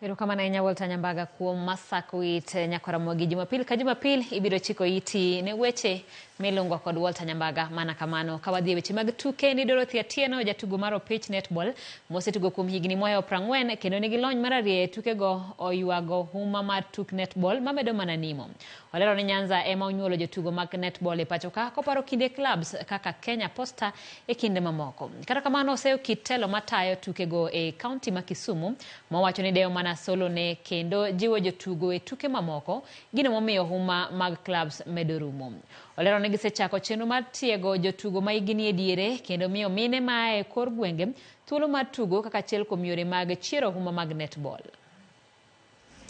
Erokamano ahinya Walter Nyambaga kuom masako it Nyakaramogi. Jumapil ka Jumapil ibiro chiko iti ne weche milongo kod Walter Nyambaga. Mana kamano kawadhi weche mag tuke ni Dorothy Atieno jatugo mar opich netball mosetugo kuom higni moyo 40 kendo nigi lony mar ariyo tuke go oywago huma mar tuk netball mamedo mana nimo. Olero ni Nyanza ema onyuolo jotugo mag netball e pacho ka koparo kinde clubs kaka Kenya Posta e kinde mamoko. Kata kamano oseo kitelo matayo tuke go e county ma Kisumu mawacho ni deo mana solo ne kendo jiwo jotugo e tuke mamoko gino momiyo huma mag clubs medo rumo. Olero ni gisechako chenro mar tiego jotugo ma higni e diere kendo miyo mine ma e kor gwenge thuolo mar tugo kaka achiel kuom yore mag chiero huma mag netball.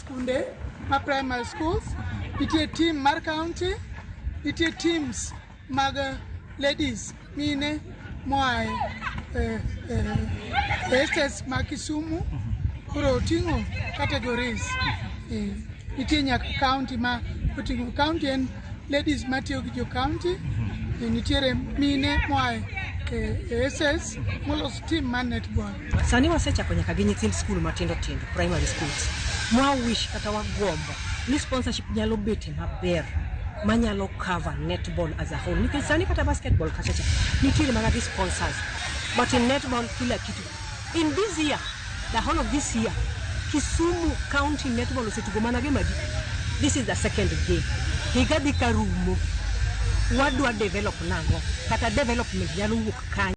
Kunde ma primary schools itie team mar county itie teams mag ladies mine moae estes ma Kisumu kuro oting'o categories itie nyaka county ma oting'o county en ladies matiyo gi jo county nitiere mine moae SS molos team man netball. Sani wasechako nyaka gi nyithind school matindo tindo primary schools. Mwa wish kata wagombo ni sponsorship nyalo bete maber manyalo cover netball as a whole. Nikech sani kata basketball kachacha nitiere mana gi sponsors. But in netball kila kitu. In this year, the whole of this year, Kisumu County Netball osetugo mana game adi. This is the second game. Higa dhi karumo. Wadwa develop nango kata development nyalo wuok kanyo.